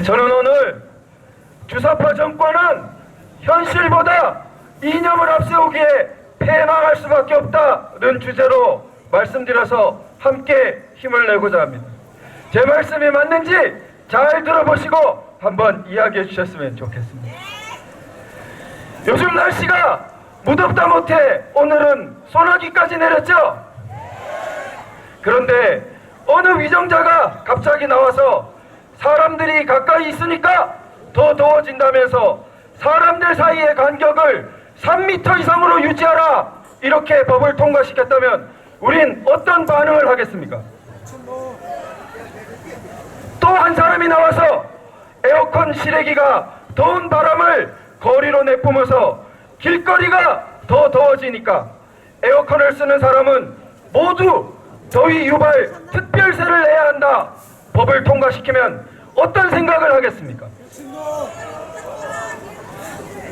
저는 오늘 주사파 정권은 현실보다 이념을 앞세우기에 패망할 수밖에 없다는 주제로 말씀드려서 함께 힘을 내고자 합니다. 제 말씀이 맞는지 잘 들어보시고 한번 이야기해 주셨으면 좋겠습니다. 요즘 날씨가 무덥다 못해 오늘은 소나기까지 내렸죠? 그런데 어느 위정자가 갑자기 나와서 사람들이 가까이 있으니까 더 더워진다면서 사람들 사이의 간격을 3m 이상으로 유지하라, 이렇게 법을 통과시켰다면 우린 어떤 반응을 하겠습니까? 또 한 사람이 나와서 에어컨 실외기가 더운 바람을 거리로 내뿜어서 길거리가 더 더워지니까 에어컨을 쓰는 사람은 모두 더위 유발 특별세를 내야 한다, 법을 통과시키면 어떤 생각을 하겠습니까?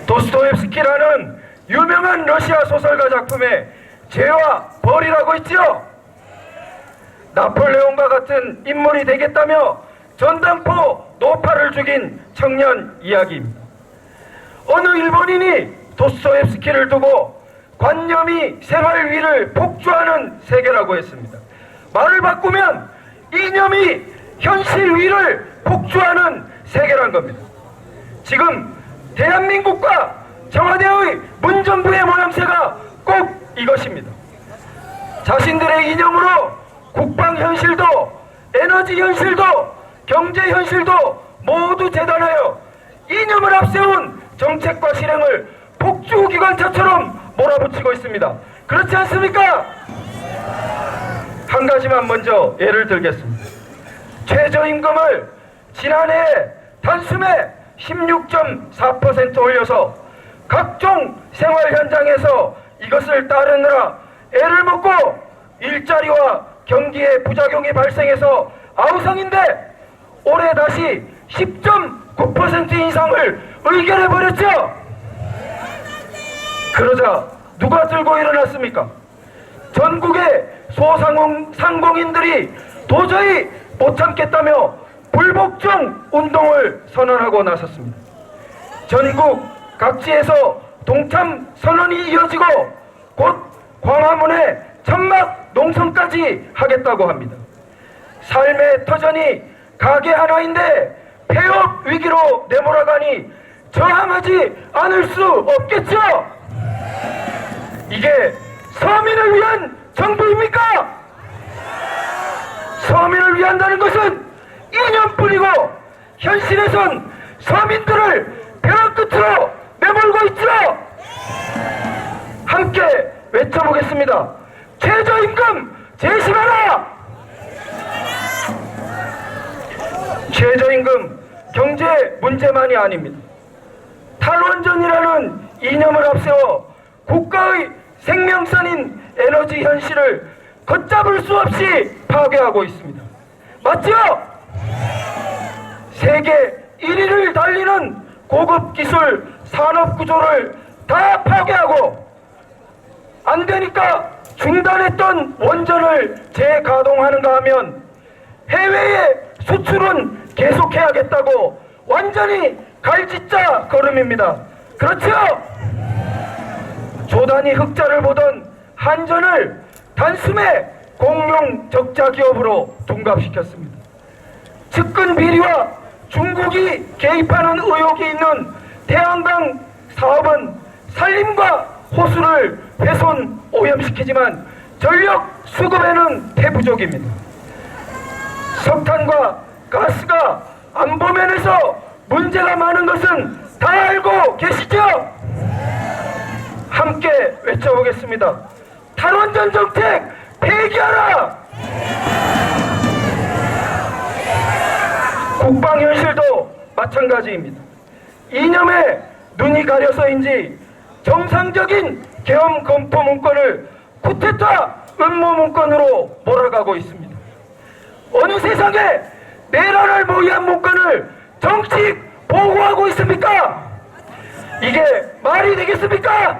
도스토옙스키라는 유명한 러시아 소설가 작품에 죄와 벌이라고 있지요. 나폴레옹과 같은 인물이 되겠다며 전당포 노파를 죽인 청년 이야기입니다. 어느 일본인이 도스토옙스키를 두고 관념이 생활 위를 폭주하는 세계라고 했습니다. 말을 바꾸면 이념이 현실 위를 폭주하는 세계란 겁니다. 지금 대한민국과 청와대의 문정부의 모양새가 꼭 이것입니다. 자신들의 이념으로 국방 현실도, 에너지 현실도, 경제 현실도 모두 재단하여 이념을 앞세운 정책과 실행을 폭주기관차처럼 몰아붙이고 있습니다. 그렇지 않습니까? 한 가지만 먼저 예를 들겠습니다. 최저임금을 지난해 단숨에 16.4% 올려서 각종 생활 현장에서 이것을 따르느라 애를 먹고 일자리와 경기에 부작용이 발생해서 아우성인데 올해 다시 10.9% 인상을 의결해버렸죠. 그러자 누가 들고 일어났습니까? 전국의 소상공인들이 도저히 못 참겠다며 불복종 운동을 선언하고 나섰습니다. 전국 각지에서 동참 선언이 이어지고 곧 광화문에 천막 농성까지 하겠다고 합니다. 삶의 터전이 가게 하나인데 폐업 위기로 내몰아가니 저항하지 않을 수 없겠죠? 이게 서민을 위한 정부입니까? 서민을 위한다는 것은 이념뿐이고 현실에선 서민들을 벼랑 끝으로 내몰고 있죠? 함께 외쳐보겠습니다. 최저임금 제시하라! 최저임금 경제 문제만이 아닙니다. 탈원전이라는 이념을 앞세워 국가의 생명선인 에너지 현실을 걷잡을 수 없이 파괴하고 있습니다. 맞죠? 세계 1위를 달리는 고급 기술 산업 구조를 다 파괴하고 안 되니까 중단했던 원전을 재가동하는가 하면 해외에 수출은 계속해야겠다고 완전히 갈짓자 걸음입니다. 그렇죠? 조단위 흑자를 보던 한전을 단숨에 공룡 적자 기업으로 둔갑시켰습니다. 측근 비리와 중국이 개입하는 의혹이 있는 태양광 사업은 산림과 호수를 훼손 오염시키지만 전력 수급에는 태부족입니다. 석탄과 가스가 안보면에서 문제가 많은 것은 다 알고 계시죠? 함께 외쳐보겠습니다. 탈원전 정책 폐기하라! 국방 현실도 마찬가지입니다. 이념에 눈이 가려서인지 정상적인 계엄 검토 문건을 쿠데타 음모 문건으로 몰아가고 있습니다. 어느 세상에 내란을 모의한 문건을 정식 보고하고 있습니까? 이게 말이 되겠습니까?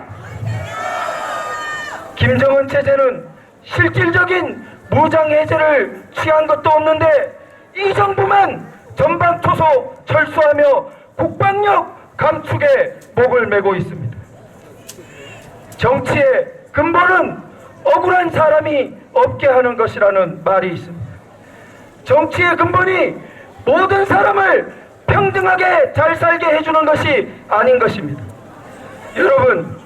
김정은 체제는 실질적인 무장 해제를 취한 것도 없는데 이 정부만 전방초소 철수하며 국방력 감축에 목을 메고 있습니다. 정치의 근본은 억울한 사람이 없게 하는 것이라는 말이 있습니다. 정치의 근본이 모든 사람을 평등하게 잘 살게 해주는 것이 아닌 것입니다. 여러분,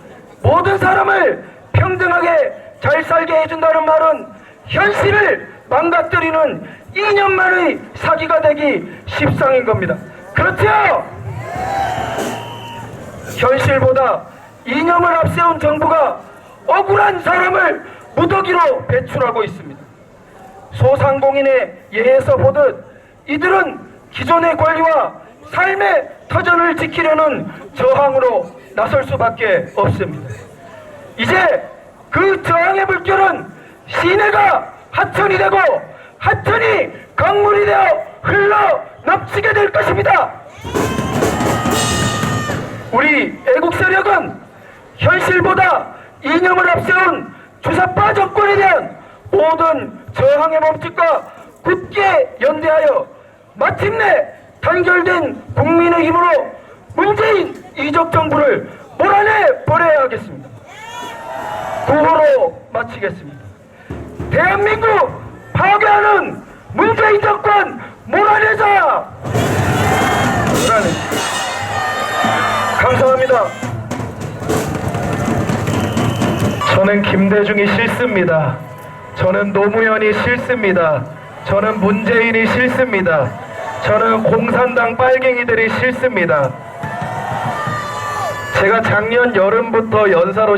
모든 사람을 평등하게 잘 살게 해준다는 말은 현실을 망가뜨리는 이념만의 사기가 되기 십상인 겁니다. 그렇죠? 현실보다 이념을 앞세운 정부가 억울한 사람을 무더기로 배출하고 있습니다. 소상공인의 예에서 보듯 이들은 기존의 권리와 삶의 터전을 지키려는 저항으로 나설 수밖에 없습니다. 이제 그 저항의 물결은 시내가 하천이 되고 하천이 강물이 되어 흘러 넘치게 될 것입니다. 우리 애국 세력은 현실보다 이념을 앞세운 주사파 정권에 대한 모든 저항의 몸짓과 굳게 연대하여 마침내 단결된 국민의 힘으로 문재인 이적 정부를 몰아내 버려야 하겠습니다. 구호로 마치겠습니다. 대한민국 파괴하는 문재인 정권 몰아내자! 감사합니다. 저는 김대중이 싫습니다. 저는 노무현이 싫습니다. 저는 문재인이 싫습니다. 저는 공산당 빨갱이들이 싫습니다. 제가 작년 여름부터 연사로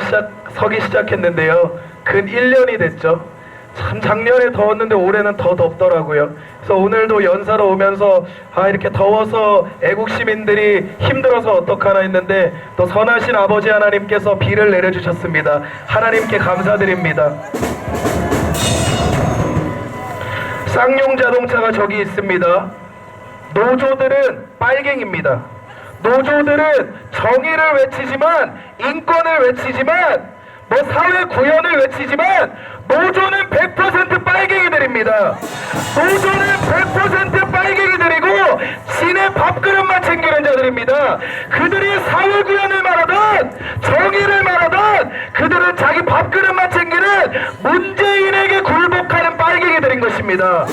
서기 시작했는데요. 근 1년이 됐죠. 참 작년에 더웠는데 올해는 더 덥더라고요. 그래서 오늘도 연사로 오면서 이렇게 더워서 애국 시민들이 힘들어서 어떡하나 했는데 또 선하신 아버지 하나님께서 비를 내려주셨습니다. 하나님께 감사드립니다. 쌍용 자동차가 저기 있습니다. 노조들은 빨갱입니다. 노조들은 정의를 외치지만, 인권을 외치지만, 사회 구현을 외치지만 노조는 100% 빨갱이들입니다. 노조는 100% 빨갱이들이고 신의 밥그릇만 챙기는 자들입니다. 그들이 사회 구현을 말하든 정의를 말하든 그들은 자기 밥그릇만 챙기는 문재인에게 굴복하는 빨갱이들인 것입니다.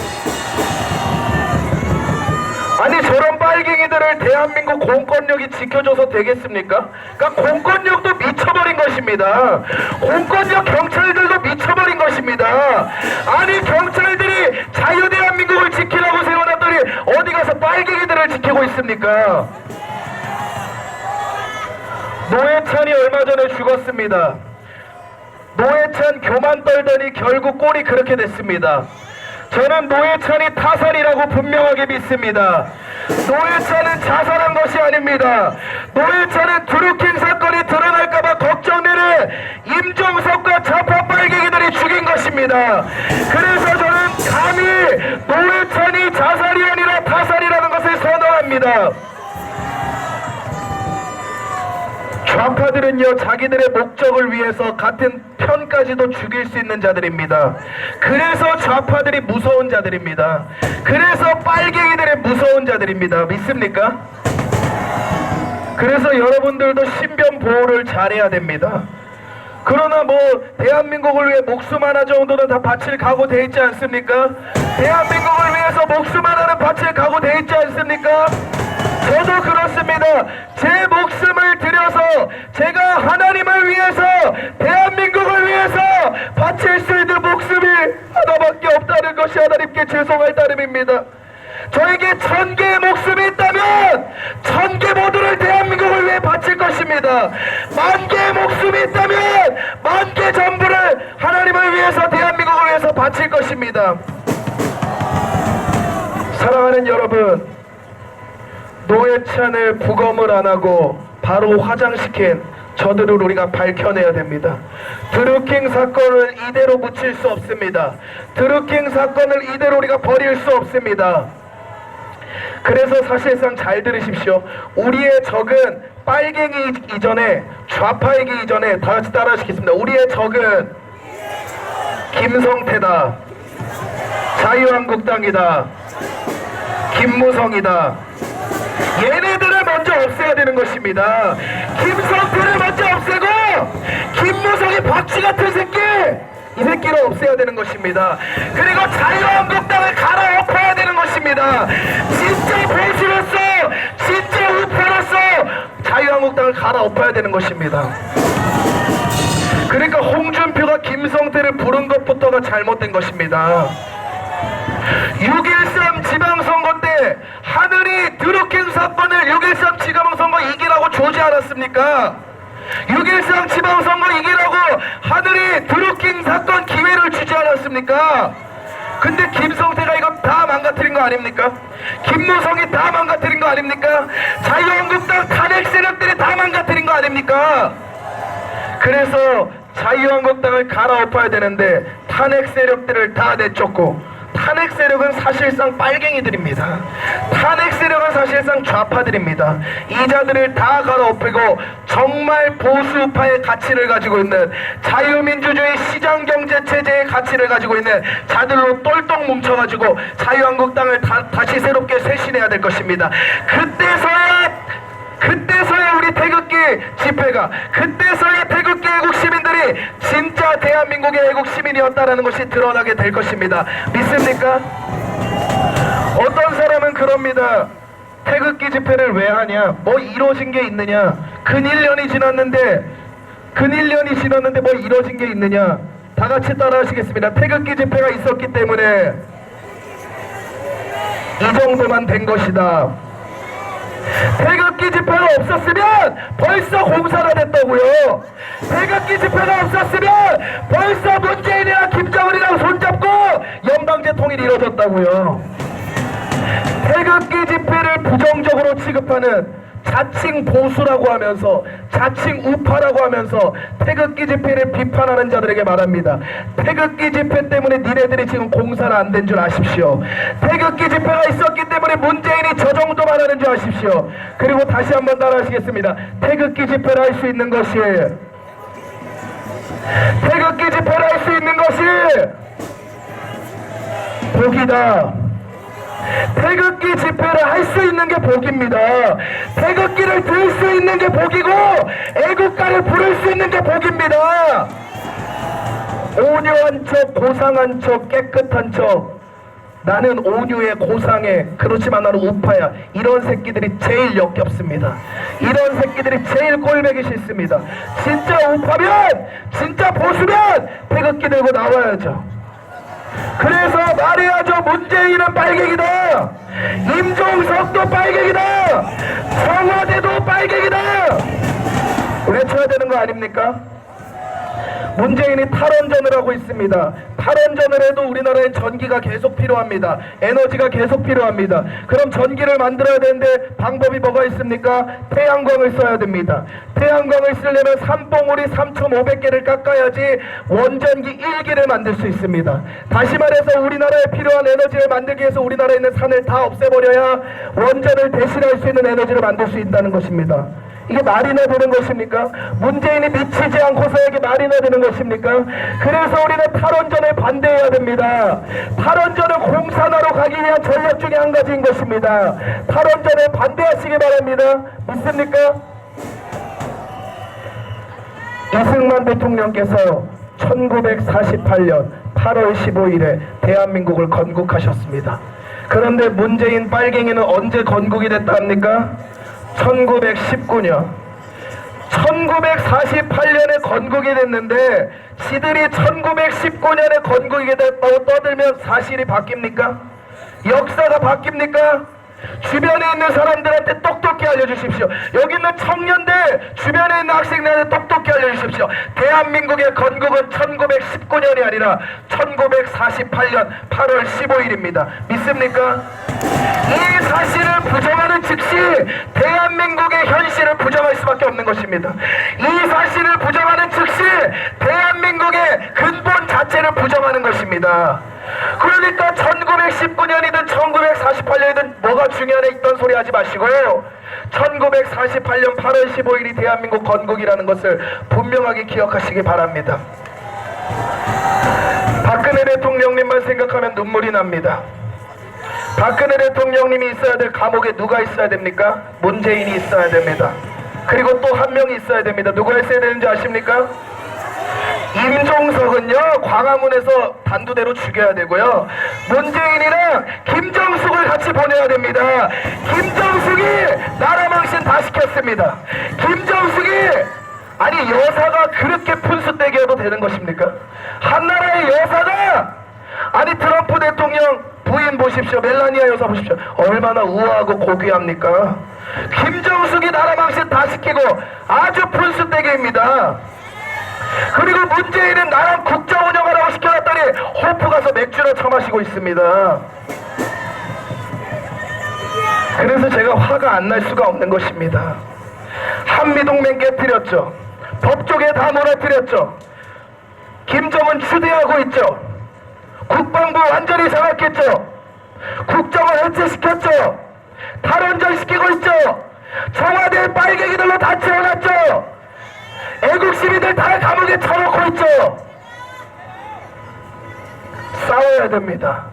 아니 저런 빨갱이들을 대한민국 공권력이 지켜줘서 되겠습니까? 그러니까 공권력도 미쳐버린 것입니다. 공권력 경찰들도 미쳐버린 것입니다. 아니 경찰들이 자유대한민국을 지키라고 세워놨더니 어디 가서 빨갱이들을 지키고 있습니까? 노회찬이 얼마 전에 죽었습니다. 노회찬 교만 떨더니 결국 꼴이 그렇게 됐습니다. 저는 노회찬이 타살이라고 분명하게 믿습니다. 노회찬은 자살한 것이 아닙니다. 노회찬은 드루킹 사건이 드러날까봐 걱정되는 임종석과 좌파 빨갱이들이 죽인 것입니다. 그래서 저는 감히 노회찬이 자살이 아니라 타살이라는 것을 선언합니다. 좌파들은요 자기들의 목적을 위해서 같은 편까지도 죽일 수 있는 자들입니다. 그래서 좌파들이 무서운 자들입니다. 그래서 빨갱이들이 무서운 자들입니다. 믿습니까? 그래서 여러분들도 신변 보호를 잘해야 됩니다. 그러나 대한민국을 위해 목숨 하나 정도는 다 바칠 각오 돼 있지 않습니까? 대한민국을 위해서 목숨 하나는 바칠 각오 돼 있지 않습니까? 저도 그렇습니다. 제 목숨을 들여서 제가 하나님을 위해서 대한민국을 위해서 바칠 수 있는 목숨이 하나밖에 없다는 것이 하나님께 죄송할 따름입니다. 저에게 1000개의 목숨이 있다면 1000개 모두를 대한민국을 위해 바칠 것입니다. 10,000개의 목숨이 있다면 10,000개 전부를 하나님을 위해서 대한민국을 위해서 바칠 것입니다. 사랑하는 여러분, 노회찬을 부검을 안 하고 바로 화장시킨 저들을 우리가 밝혀내야 됩니다. 드루킹 사건을 이대로 묻힐 수 없습니다. 드루킹 사건을 이대로 우리가 버릴 수 없습니다. 그래서 사실상 잘 들으십시오. 우리의 적은 빨갱이 이전에 좌파이기 이전에 다 같이 따라 하시겠습니다. 우리의 적은 김성태다. 자유한국당이다. 김무성이다. 얘네들을 먼저 없애야 되는 것입니다. 김성태를 먼저 없애고 김무성이 박쥐 같은 새끼, 이 새끼를 없애야 되는 것입니다. 그리고 자유한국당을 갈아엎어야 되는 것입니다. 진짜 보수로서, 진짜 우파로서 자유한국당을 갈아엎어야 되는 것입니다. 그러니까 홍준표가 김성태를 부른 것부터가 잘못된 것입니다. 6.13 지방선거 때 하늘이 드루킹 사건을 6.13 지방선거 이기라고 주지 않았습니까? 6.13 지방선거 이기라고 하늘이 드루킹 사건 기회를 주지 않았습니까? 근데 김성태가 이거 다 망가뜨린 거 아닙니까? 김무성이 다 망가뜨린 거 아닙니까? 자유한국당 탄핵 세력들이 다 망가뜨린 거 아닙니까? 그래서 자유한국당을 갈아엎어야 되는데 탄핵 세력들을 다 내쫓고, 탄핵 세력은 사실상 빨갱이들입니다. 탄핵 세력은 사실상 좌파들입니다. 이 자들을 다 갈아엎고 정말 보수파의 가치를 가지고 있는, 자유민주주의 시장경제체제의 가치를 가지고 있는 자들로 똘똘 뭉쳐가지고 자유한국당을 다시 새롭게 쇄신해야 될 것입니다. 그때서야 우리 태극기 집회가, 그때서야 태극기 애국 시민들이 진짜 대한민국의 애국 시민이었다라는 것이 드러나게 될 것입니다. 믿습니까? 어떤 사람은 그럽니다. 태극기 집회를 왜 하냐? 뭐 이루어진 게 있느냐? 근 1년이 지났는데 뭐 이루어진 게 있느냐? 다 같이 따라 하시겠습니다. 태극기 집회가 있었기 때문에 이 정도만 된 것이다. 태극기 집회가 없었으면 벌써 공사가 됐다고요. 태극기 집회가 없었으면 벌써 문재인이랑 김정은이랑 손잡고 연방제 통일이 이루어졌다고요. 태극기 집회를 부정적으로 취급하는 자칭 보수라고 하면서, 자칭 우파라고 하면서 태극기 집회를 비판하는 자들에게 말합니다. 태극기 집회 때문에 니네들이 지금 공사는 안 된 줄 아십시오. 태극기 집회가 있었기 때문에 문재인이 저 정도만 하는 줄 아십시오. 그리고 다시 한번 따라하시겠습니다. 태극기 집회를 할 수 있는 것이, 태극기 집회를 할 수 있는 것이 복이다. 태극기 집회를 할 수 있는 게 복입니다. 태극기를 들 수 있는 게 복이고 애국가를 부를 수 있는 게 복입니다. 온유한 척, 고상한 척, 깨끗한 척, 나는 온유해, 고상해, 그렇지만 나는 우파야, 이런 새끼들이 제일 역겹습니다. 이런 새끼들이 제일 꼴보기 싫습니다. 진짜 우파면, 진짜 보수면 태극기 들고 나와야죠. 그래서 말해야죠. 문재인은 빨갱이다. 임종석도 빨갱이다. 청와대도 빨갱이다. 외쳐야 되는 거 아닙니까? 문재인이 탈원전을 하고 있습니다. 탈원전을 해도 우리나라엔 전기가 계속 필요합니다. 에너지가 계속 필요합니다. 그럼 전기를 만들어야 되는데 방법이 뭐가 있습니까? 태양광을 써야 됩니다. 태양광을 쓰려면 산봉우리 3,500개를 깎아야지 원전기 1기를 만들 수 있습니다. 다시 말해서 우리나라에 필요한 에너지를 만들기 위해서 우리나라에 있는 산을 다 없애버려야 원전을 대신할 수 있는 에너지를 만들 수 있다는 것입니다. 이게 말이나 되는 것입니까? 문재인이 미치지 않고서에게 말이나 되는 것입니까? 그래서 우리는 탈원전을 반대해야 됩니다. 탈원전은 공산화로 가기 위한 전략 중에 한 가지인 것입니다. 탈원전을 반대하시기 바랍니다. 믿습니까? 이승만 대통령께서 1948년 8월 15일에 대한민국을 건국하셨습니다. 그런데 문재인 빨갱이는 언제 건국이 됐다 합니까? 1919년 1948년에 건국이 됐는데 지들이 1919년에 건국이 됐다고 떠들면 사실이 바뀝니까? 역사가 바뀝니까? 주변에 있는 사람들한테 똑똑히 알려주십시오. 여기 있는 청년들, 주변에 있는 학생들한테 똑똑히 알려주십시오. 대한민국의 건국은 1919년이 아니라 1948년 8월 15일입니다. 믿습니까? 이 사실을 부정하는 즉시 대한민국의 현실을 부정할 수밖에 없는 것입니다. 이 사실을 부정하는 즉시 대한민국의 근본 자체를 부정하는 것입니다. 그러니까 1919년이든 1948년이든 뭐가 중요하냐 있던 소리 하지 마시고요. 1948년 8월 15일이 대한민국 건국이라는 것을 분명하게 기억하시기 바랍니다. 박근혜 대통령님만 생각하면 눈물이 납니다. 박근혜 대통령님이 있어야 될 감옥에 누가 있어야 됩니까? 문재인이 있어야 됩니다. 그리고 또 한 명이 있어야 됩니다. 누가 있어야 되는지 아십니까? 임종석은요, 광화문에서 단두대로 죽여야 되고요, 문재인이랑 김정숙을 같이 보내야 됩니다. 김정숙이 나라 망신 다 시켰습니다. 김정숙이, 아니 여사가 그렇게 푼수떼기여도 되는 것입니까? 한나라의 여사가, 아니 트럼프 대통령 부인 보십시오. 멜라니아 여사 보십시오. 얼마나 우아하고 고귀합니까? 김정숙이 나라 망신 다 시키고 아주 푼수떼기입니다. 그리고 문재인은 나랑 국정 운영하라고 시켜놨더니 호프 가서 맥주나 처마시고 있습니다. 그래서 제가 화가 안 날 수가 없는 것입니다. 한미동맹 깨뜨렸죠. 법조계 다 무너뜨렸죠. 김정은 추대하고 있죠. 국방부 완전히 장악했죠. 국정을 해체시켰죠. 탈원전시키고 있죠. 청와대 빨갱이들로 다 채워놨죠. 애국 시민들 다 감옥에 쳐놓고 있죠. 싸워야 됩니다.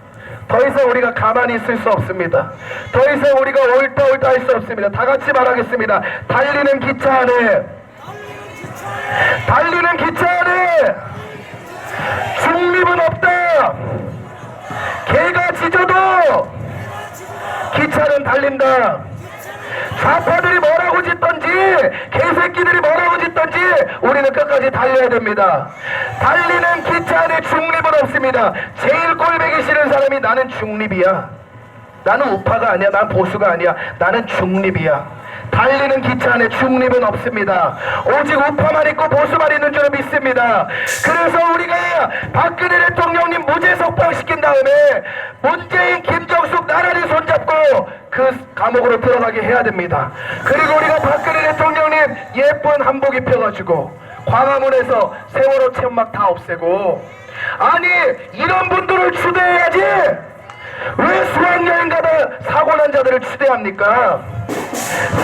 더 이상 우리가 가만히 있을 수 없습니다. 더 이상 우리가 옳다 할 수 없습니다. 다 같이 말하겠습니다. 달리는 기차 안에, 달리는 기차 안에 중립은 없다. 개가 짖어도 기차는 달린다. 좌파들이 뭐라고 짓던지, 개새끼들이 뭐라고 짓던지 우리는 끝까지 달려야 됩니다. 달리는 기차 안에 중립은 없습니다. 제일 꼴보기 싫은 사람이 나는 중립이야, 나는 우파가 아니야, 난 보수가 아니야, 나는 중립이야. 달리는 기차 안에 중립은 없습니다. 오직 우파만 있고 보수만 있는 줄 믿습니다. 그래서 우리가 박근혜 대통령님 무죄 석방시킨 다음에 문재인, 김정숙 나란히 손잡고 그 감옥으로 들어가게 해야 됩니다. 그리고 우리가 박근혜 대통령님 예쁜 한복 입혀가지고 광화문에서 세월호 천막 다 없애고, 아니 이런 분들을 추대해야지 왜 수학여행 가다 사고난 자들을 추대합니까?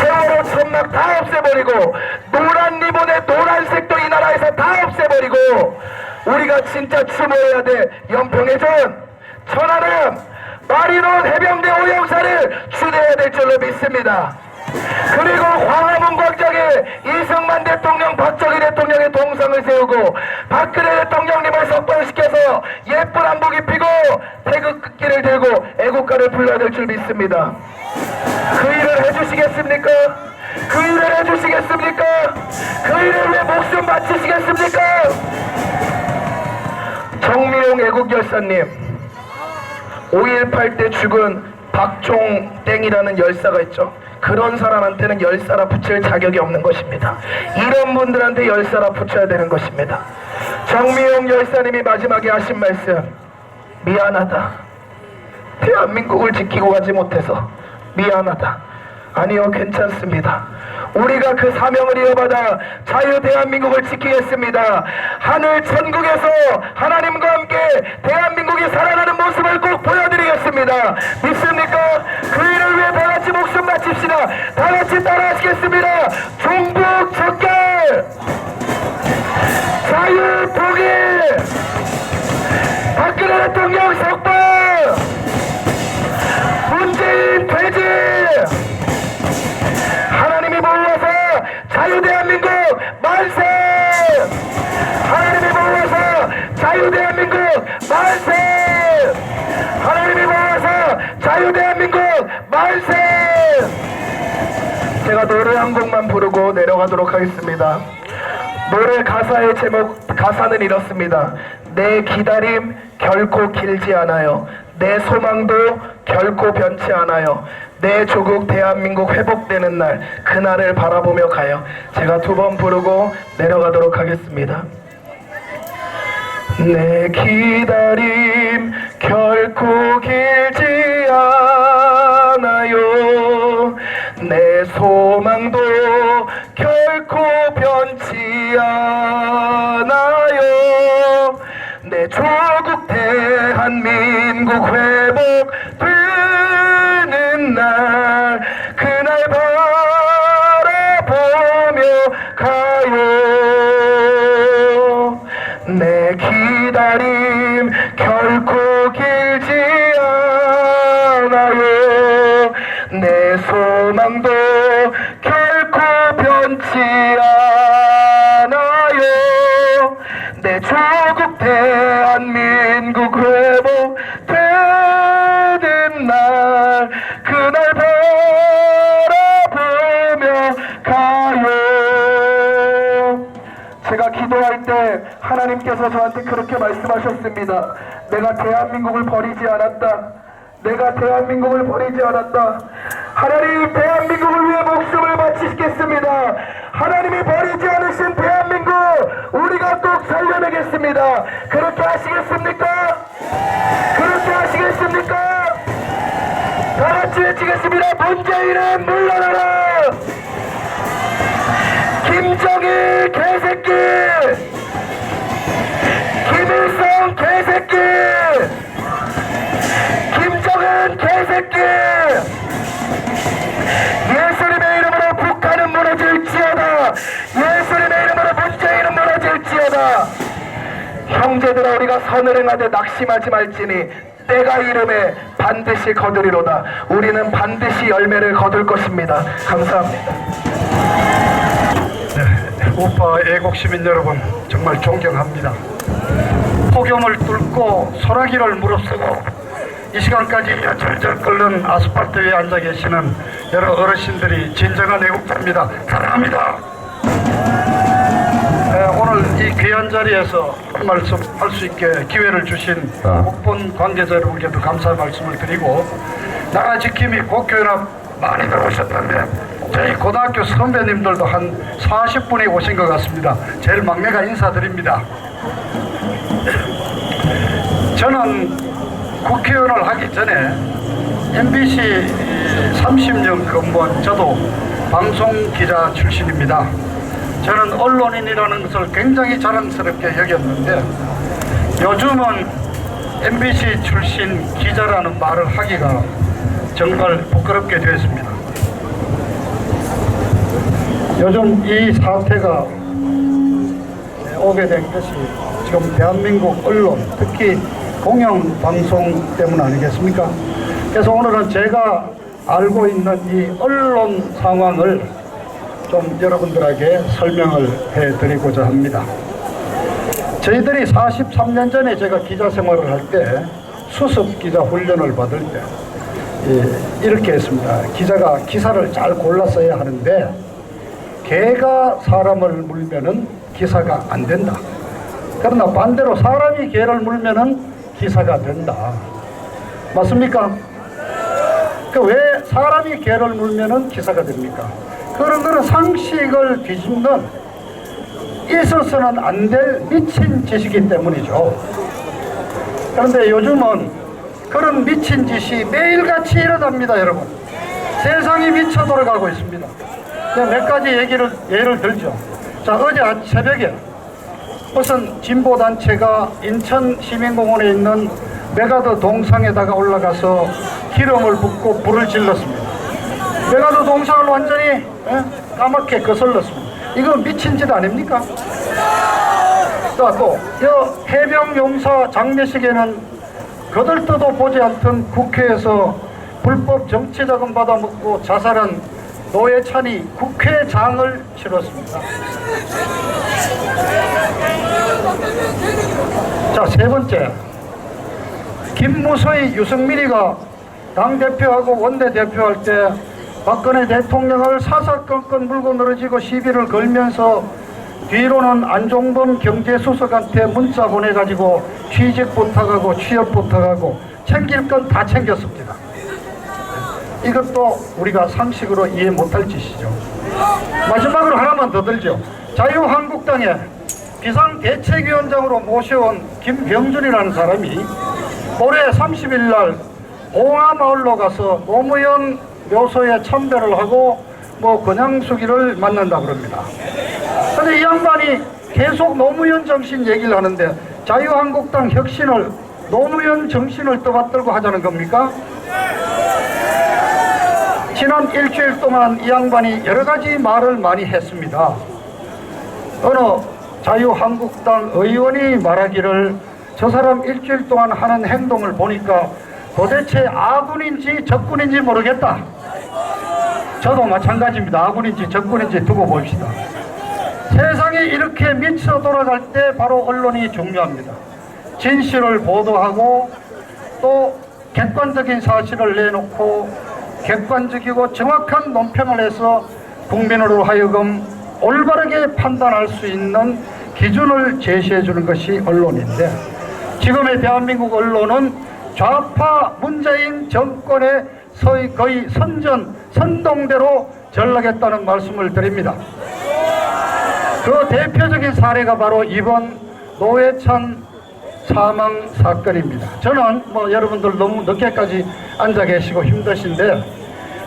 세월호 천막 다 없애버리고 노란 리본에 노란색도 이 나라에서 다 없애버리고, 우리가 진짜 추모해야 돼 연평해전, 천안함, 마리논 해병대 오영사를 추대해야 될 줄로 믿습니다. 그리고 광화문 광장에 이승만 대통령, 박정희 대통령의 동상을 세우고 박근혜 대통령님을 석방시켜서 예쁜 한복 입히고 태극기를 들고 애국가를 불러야 될 줄 믿습니다. 그 일을 해주시겠습니까? 그 일을 해주시겠습니까? 그 일을 왜 목숨 바치시겠습니까? 정미용 애국열사님, 5.18 때 죽은 박종땡이라는 열사가 있죠. 그런 사람한테는 열사라 붙일 자격이 없는 것입니다. 이런 분들한테 열사라 붙여야 되는 것입니다. 정미용 열사님이 마지막에 하신 말씀, 미안하다, 대한민국을 지키고 가지 못해서 미안하다. 아니요, 괜찮습니다. 우리가 그 사명을 이어받아 자유 대한민국을 지키겠습니다. 하늘 천국에서 하나님과 함께 대한민국이 살아가는 모습을 꼭 보여드리겠습니다. 믿습니까? 그 일을 위해 다 같이 목숨 바칩시다. 다 같이 따라하시겠습니다. 종북 척결, 자유 통일, 박근혜 대통령 석방, 문재인 퇴진, 하나님이 모여서 자유대한민국 만세! 하나님이 모여서 자유대한민국 만세! 하나님이 모여서 자유대한민국 만세! 제가 노래 한 곡만 부르고 내려가도록 하겠습니다. 노래 가사의 제목, 가사는 이렇습니다. 내 기다림 결코 길지 않아요. 내 소망도 결코 변치 않아요. 내 조국 대한민국 회복되는 날, 그날을 바라보며 가요. 제가 2번 부르고 내려가도록 하겠습니다. 내 기다림 결코 길지 않아요. 내 소망도 결코 변치 않아요. 내 조국 대한민국 회복되는 날, 그날 바라보며 가요. 내 기다림 결코 길지 않아요. 내 소망도 결코 변치 않아요. 내 조국 대한민국 회복되는 날, 그날 바라보며 가요. 제가 기도할 때 하나님께서 저한테 그렇게 말씀하셨습니다. 내가 대한민국을 버리지 않았다. 내가 대한민국을 버리지 않았다. 하나님, 대한민국을 위해 목숨을 바치겠습니다. 하나님이 버리지 않으신 대한민국 우리가 꼭 살려내겠습니다. 그렇게 하시겠습니까? 그렇게 하시겠습니까? 다 같이 외치겠습니다. 문재인은 물러나라. 김정일 개새끼, 김일성 개새끼, 김정은 개새끼. 예수님의 이름으로 북한은 무너질지어다. 예수님의 이름으로 문재인은 무너질지어다. 형제들아, 우리가 선을 행하되 낙심하지 말지니 때가 이름에 반드시 거두리로다. 우리는 반드시 열매를 거둘 것입니다. 감사합니다. 우파 애국시민 여러분, 정말 존경합니다. 폭염을 뚫고 소나기를 무릅쓰고 이 시간까지 절절 끓는 아스팔트 위에 앉아 계시는 여러 어르신들이 진정한 애국자입니다. 사랑합니다. 오늘 이 귀한 자리에서 한 말씀 할 수 있게 기회를 주신 국본 관계자 여러분께도 감사의 말씀을 드리고, 나라 지킴이 국교연합 많이들 오셨던데 저희 고등학교 선배님들도 한 40분이 오신 것 같습니다. 제일 막내가 인사드립니다. 저는 국회의원을 하기 전에 MBC 30년 근무한, 저도 방송기자 출신입니다. 저는 언론인이라는 것을 굉장히 자랑스럽게 여겼는데 요즘은 MBC 출신 기자라는 말을 하기가 정말 부끄럽게 되었습니다. 요즘 이 사태가 오게 된 것이 지금 대한민국 언론, 특히 공영방송 때문 아니겠습니까? 그래서 오늘은 제가 알고 있는 이 언론 상황을 좀 여러분들에게 설명을 해드리고자 합니다. 저희들이 43년 전에 제가 기자 생활을 할 때 수습 기자 훈련을 받을 때 이렇게 했습니다. 기자가 기사를 잘 골랐어야 하는데 개가 사람을 물면은 기사가 안 된다. 그러나 반대로 사람이 개를 물면은 기사가 된다. 맞습니까? 왜 사람이 개를 물면은 기사가 됩니까? 그런 거는 상식을 뒤집는, 있어서는 안 될 미친 짓이기 때문이죠. 그런데 요즘은 그런 미친 짓이 매일같이 일어납니다, 여러분. 세상이 미쳐 돌아가고 있습니다. 몇 가지 예를 들죠. 자, 어제 새벽에 무슨 진보단체가 인천시민공원에 있는 메가더 동상에다가 올라가서 기름을 붓고 불을 질렀습니다. 메가더 동상을 완전히 까맣게 거슬렀습니다. 이거 미친 짓 아닙니까? 또 해병용사 장례식에는 거들떠도 보지 않던 국회에서 불법 정치자금 받아먹고 자살한 노회찬이 국회장을 치렀습니다. 자, 세 번째, 김무서의 유승민이가 당대표하고 원내대표할 때 박근혜 대통령을 사사건건 물고 늘어지고 시비를 걸면서 뒤로는 안종범 경제수석한테 문자 보내가지고 취직 부탁하고 취업 부탁하고 챙길 건 다 챙겼습니다. 이것도 우리가 상식으로 이해 못할 짓이죠. 마지막으로 하나만 더 들죠. 자유한국당에 비상대책위원장으로 모셔온 김병준이라는 사람이 올해 30일 날 봉화마을로 가서 노무현 묘소에 참배를 하고 권양수기를 만난다 그럽니다. 근데 이 양반이 계속 노무현 정신 얘기를 하는데 자유한국당 혁신을 노무현 정신을 떠받들고 하자는 겁니까? 지난 일주일 동안 이 양반이 여러 가지 말을 많이 했습니다. 어느 자유한국당 의원이 말하기를 저 사람 일주일 동안 하는 행동을 보니까 도대체 아군인지 적군인지 모르겠다. 저도 마찬가지입니다. 아군인지 적군인지 두고 봅시다. 세상이 이렇게 미쳐 돌아갈 때 바로 언론이 중요합니다. 진실을 보도하고 또 객관적인 사실을 내놓고 객관적이고 정확한 논평을 해서 국민으로 하여금 올바르게 판단할 수 있는 기준을 제시해 주는 것이 언론인데, 지금의 대한민국 언론은 좌파 문재인 정권의 거의 선동대로 전락했다는 말씀을 드립니다. 그 대표적인 사례가 바로 이번 노회찬 사망 사건입니다. 저는 여러분들 너무 늦게까지 앉아 계시고 힘드신데,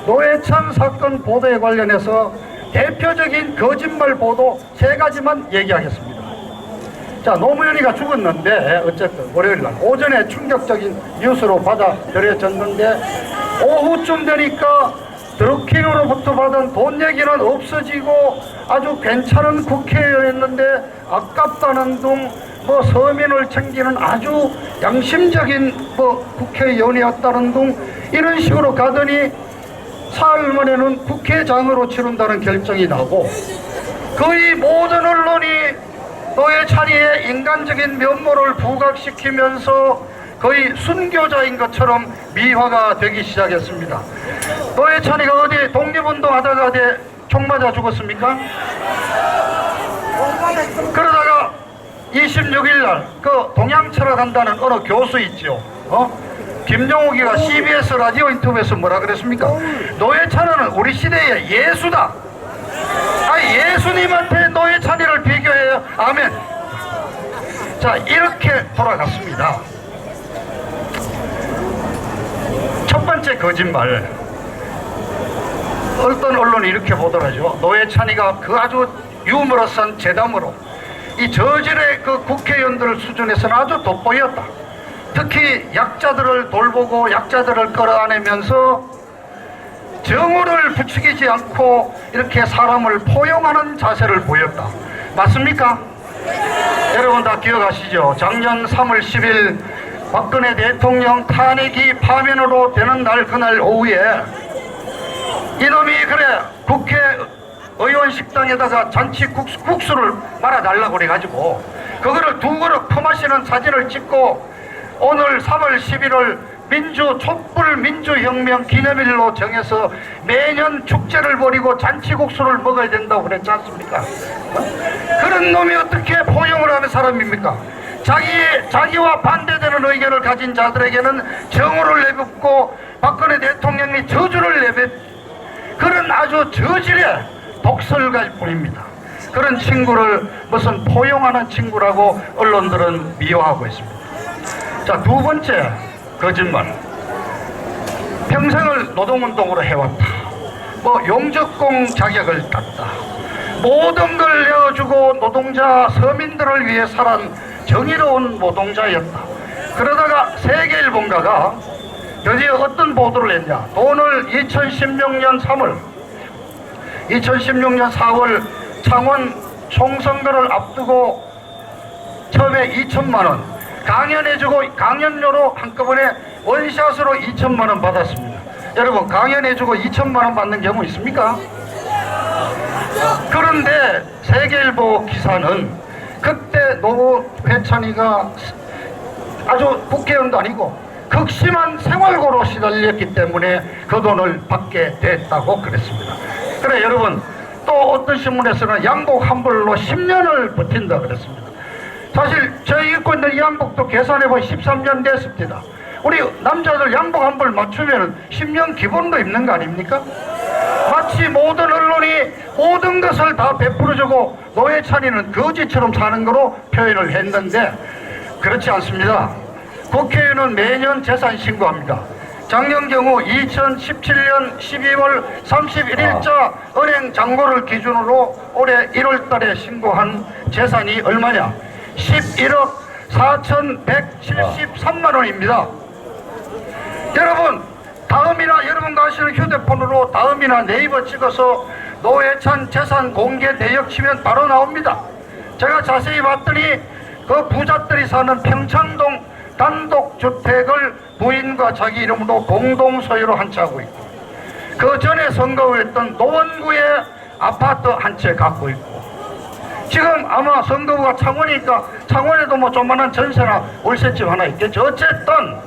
노회찬 사건 보도에 관련해서 대표적인 거짓말 보도 3가지만 얘기하겠습니다. 자, 노무현이가 죽었는데 어쨌든 월요일날 오전에 충격적인 뉴스로 받아들여졌는데, 오후쯤 되니까 드루킹으로부터 받은 돈 얘기는 없어지고 아주 괜찮은 국회의원이었는데 아깝다는 등 서민을 챙기는 아주 양심적인 국회의원이었다는 등 이런 식으로 가더니 사흘 만에는 국회장으로 치른다는 결정이 나고, 거의 모든 언론이 노회찬이의 인간적인 면모를 부각시키면서 거의 순교자인 것처럼 미화가 되기 시작했습니다. 노회찬이가 어디 독립운동 하다가 어디 총 맞아 죽었습니까? 그러다가 26일날 그 동양철학한다는 어느 교수 있죠. 김종욱이가 CBS 라디오 인터뷰에서 뭐라 그랬습니까? 노회찬은 우리 시대의 예수다. 예수님한테 노회찬이를 비교해요. 아멘. 자, 이렇게 돌아갔습니다. 첫 번째 거짓말. 어떤 언론이 이렇게 보더라죠. 노회찬이가 그 아주 유머러스한 재담으로 이 저질의 그 국회의원들 수준에서는 아주 돋보였다. 특히 약자들을 돌보고 약자들을 끌어안으면서 정오를 부추기지 않고 이렇게 사람을 포용하는 자세를 보였다. 맞습니까? 여러분 다 기억하시죠? 작년 3월 10일 박근혜 대통령 탄핵이 파면으로 되는 날, 그날 오후에 이놈이 그래 국회의원 식당에다가 잔치 국수를 말아달라고 그래가지고 그거를 2그릇 퍼마시는 사진을 찍고 오늘 3월 11일 촛불 민주혁명 기념일로 정해서 매년 축제를 벌이고 잔치국수를 먹어야 된다고 그랬지 않습니까? 그런 놈이 어떻게 포용을 하는 사람입니까? 자기와 반대되는 의견을 가진 자들에게는 정오를 내뱉고 박근혜 대통령이 저주를 내뱉, 그런 아주 저질의 독설가일 뿐입니다. 그런 친구를 무슨 포용하는 친구라고 언론들은 미워하고 있습니다. 자, 2번째 거짓말. 평생을 노동운동으로 해왔다. 용적공 자격을 땄다. 모든 걸 내어주고 노동자 서민들을 위해 살아온 정의로운 노동자였다. 그러다가 세계일보인가가 드디어 어떤 보도를 했냐. 돈을 2016년 4월 창원 총선거를 앞두고 처음에 2천만원 강연료로 한꺼번에 원샷으로 2천만원 받았습니다. 여러분, 강연해주고 2천만원 받는 경우 있습니까? 그런데 세계일보 기사는 그때 노회찬이가 아주 국회의원도 아니고 극심한 생활고로 시달렸기 때문에 그 돈을 받게 됐다고 그랬습니다. 그래, 여러분, 또 어떤 신문에서는 양복 한 벌로 10년을 버틴다 그랬습니다. 사실 저희 입고 있는 이 양복도 계산해보면 13년 됐습니다. 우리 남자들 양복 한 벌 맞추면 10년 기본도 입는 거 아닙니까? 마치 모든 언론이 모든 것을 다 베풀어주고 노회찬이는 거지처럼 사는 거로 표현을 했는데 그렇지 않습니다. 국회의원은 매년 재산 신고합니다. 작년 경우 2017년 12월 31일자 은행 잔고를 기준으로 올해 1월달에 신고한 재산이 얼마냐? 11억 4,173만 원입니다. 여러분, 다음이나 여러분가 하시는 휴대폰으로 다음이나 네이버 찍어서 노회찬 재산 공개 내역 치면 바로 나옵니다. 제가 자세히 봤더니 그 부자들이 사는 평창동 단독주택을 부인과 자기 이름으로 공동 소유로 한 채 하고 있고, 그 전에 선거했던 노원구의 아파트 한 채 갖고 있고, 지금 아마 선거구가 창원이니까 창원에도 뭐 조그만한 전세나 월세집 하나 있겠죠. 어쨌든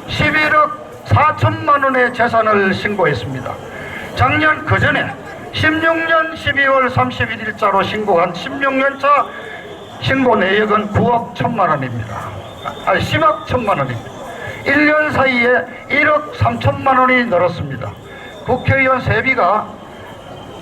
11억 4천만 원의 재산을 신고했습니다. 작년 그 전에 16년 12월 31일자로 신고한 16년차 신고 내역은 9억 1천만 원입니다. 10억 1천만 원입니다. 1년 사이에 1억 3천만 원이 늘었습니다. 국회의원 세비가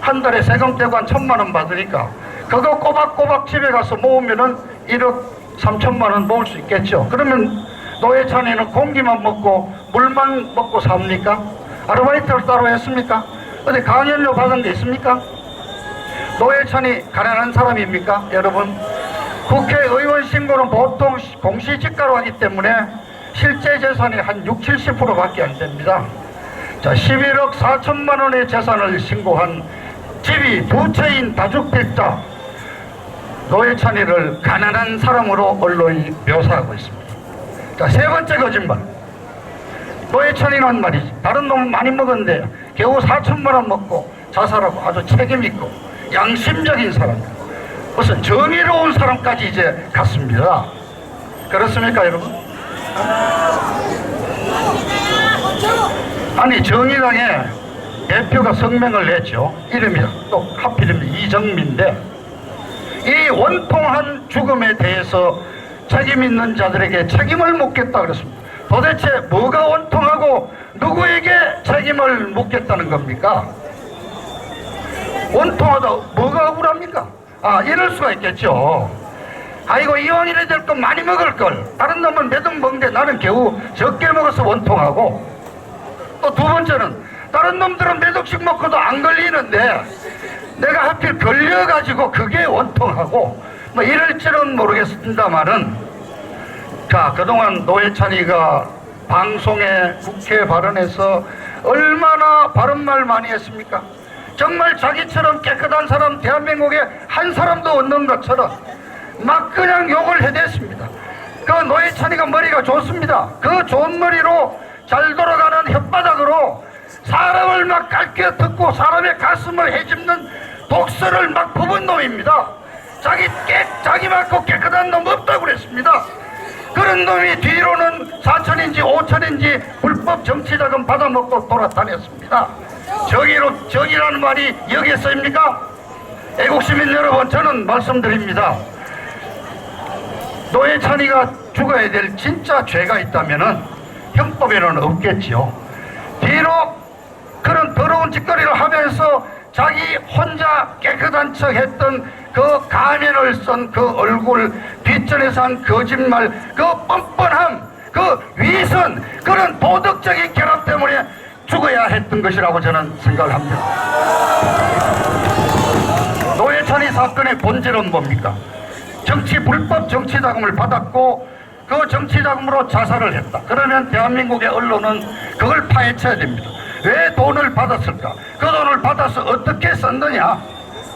한 달에 세금 떼고 한 1천만 원 받으니까 그거 꼬박꼬박 집에 가서 모으면은 1억 3천만 원 모을 수 있겠죠. 그러면 노회찬이는 공기만 먹고 물만 먹고 삽니까? 아르바이트를 따로 했습니까? 어디 강연료 받은 게 있습니까? 노회찬이 가난한 사람입니까? 여러분, 국회의원 신고는 보통 공시지가로 하기 때문에 실제 재산이 한 60, 70% 밖에 안 됩니다. 자, 11억 4천만 원의 재산을 신고한 집이 두 채인 다주택자 노회찬이를 가난한 사람으로 언론이 묘사하고 있습니다. 자, 세 번째 거짓말. 노회찬이는 말이지, 다른 놈 많이 먹었는데 겨우 4천만 원 먹고 자살하고 아주 책임있고 양심적인 사람이에요. 무슨 정의로운 사람까지 이제 갔습니다. 그렇습니까, 여러분? 아니, 정의당의 대표가 성명을 냈죠. 이름이 또 하필이면 이정민인데, 이 원통한 죽음에 대해서 책임 있는 자들에게 책임을 묻겠다 그랬습니다. 도대체 뭐가 원통하고 누구에게 책임을 묻겠다는 겁니까? 원통하다 뭐가 억울합니까? 이럴 수가 있겠죠. 아이고, 이왕 이래 될 거 많이 먹을 걸, 다른 놈은 몇 원 먹는데 나는 겨우 적게 먹어서 원통하고, 또 두 번째는 다른 놈들은 몇 억씩 먹고도 안 걸리는데 내가 하필 걸려가지고 그게 원통하고, 뭐 이럴지는 모르겠습니다만은, 자, 그동안 노회찬이가 방송에 국회 발언에서 얼마나 바른말 많이 했습니까? 정말 자기처럼 깨끗한 사람 대한민국에 한 사람도 없는 것처럼 막 그냥 욕을 해댔습니다. 그 노회찬이가 머리가 좋습니다. 그 좋은 머리로 잘 돌아가는 혓바닥으로 사람을 막 깔겨 듣고 사람의 가슴을 헤집는 독설을 막 퍼본 놈입니다. 자기 맞고 깨끗한 놈 없다고 그랬습니다. 그런 놈이 뒤로는 4천인지 5천인지 불법 정치자금 받아먹고 돌아다녔습니다. 정의라는 말이 여기에 쓰입니까? 애국시민 여러분, 저는 말씀드립니다. 노회찬이가 죽어야 될 진짜 죄가 있다면은 형법에는 없겠지요. 비록 그런 더러운 짓거리를 하면서 자기 혼자 깨끗한 척 했던 그 가면을 쓴 그 얼굴, 뒷전에서 한 거짓말, 그 뻔뻔함, 그 위선, 그런 도덕적인 결함 때문에 죽어야 했던 것이라고 저는 생각을 합니다. 노회찬이 사건의 본질은 뭡니까? 불법 정치자금을 받았고 그 정치자금으로 자살을 했다. 그러면 대한민국의 언론은 그걸 파헤쳐야 됩니다. 왜 돈을 받았을까? 그 돈을 받아서 어떻게 썼느냐?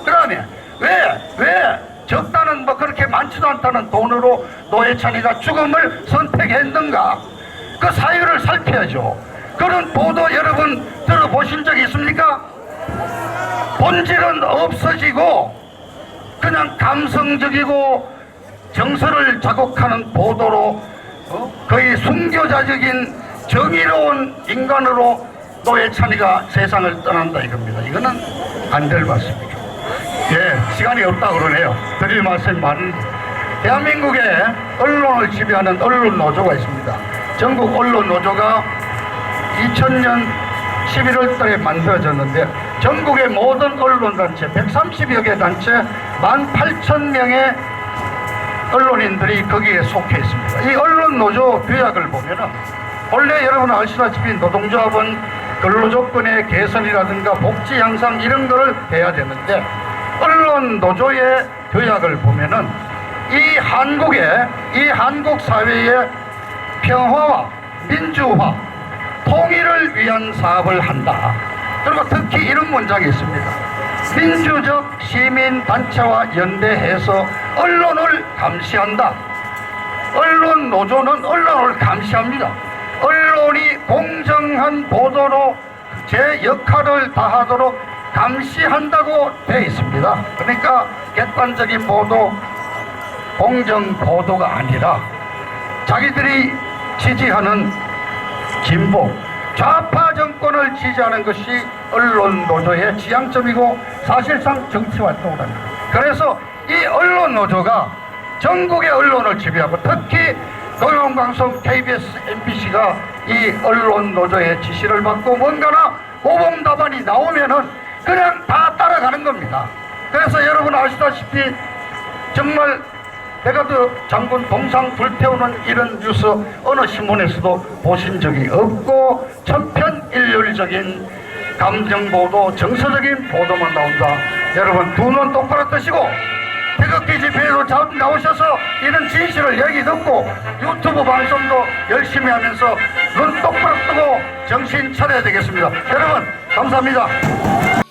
그 다음에 왜 적다는 뭐 그렇게 많지도 않다는 돈으로 노회찬이가 죽음을 선택했는가? 그 사유를 살펴야죠. 그런 보도 여러분 들어보신 적 있습니까? 본질은 없어지고 그냥 감성적이고 정서를 자극하는 보도로 거의 순교자적인 정의로운 인간으로 노회찬이가 세상을 떠난다 이겁니다. 이거는 안 될 말씀이죠. 예, 시간이 없다 그러네요. 드릴 말씀이 많은데, 대한민국에 언론을 지배하는 언론 노조가 있습니다. 전국 언론 노조가 2000년 11월 달에 만들어졌는데 전국의 모든 언론단체 130여 개 단체 18,000명의 언론인들이 거기에 속해 있습니다. 이 언론 노조 규약을 보면은 원래 여러분 아시다시피 노동조합은 근로조건의 개선이라든가 복지 향상 이런 거를 해야 되는데, 언론 노조의 규약을 보면은 이 한국 사회의 평화와 민주화, 통일을 위한 사업을 한다. 그리고 특히 이런 문장이 있습니다. 민주적 시민단체와 연대해서 언론을 감시한다. 언론 노조는 언론을 감시합니다. 언론이 공정한 보도로 제 역할을 다하도록 감시한다고 되어 있습니다. 그러니까 객관적인 보도, 공정 보도가 아니라 자기들이 지지하는 진보, 좌파 정권을 지지하는 것이 언론 노조의 지향점이고 사실상 정치 활동을 합니다. 그래서 이 언론 노조가 전국의 언론을 지배하고 특히 공영방송 KBS, MBC가 이 언론 노조의 지시를 받고 뭔가나 모범답안이 나오면은 그냥 다 따라가는 겁니다. 그래서 여러분 아시다시피 정말 백아드 장군 동상 불태우는 이런 뉴스 어느 신문에서도 보신 적이 없고 천편일률적인 감정보도, 정서적인 보도만 나온다. 여러분 두 눈 똑바로 뜨시고 태극기 집회로 나오셔서 이런 진실을 얘기 듣고 유튜브 방송도 열심히 하면서 눈 똑바로 뜨고 정신 차려야 되겠습니다. 여러분 감사합니다.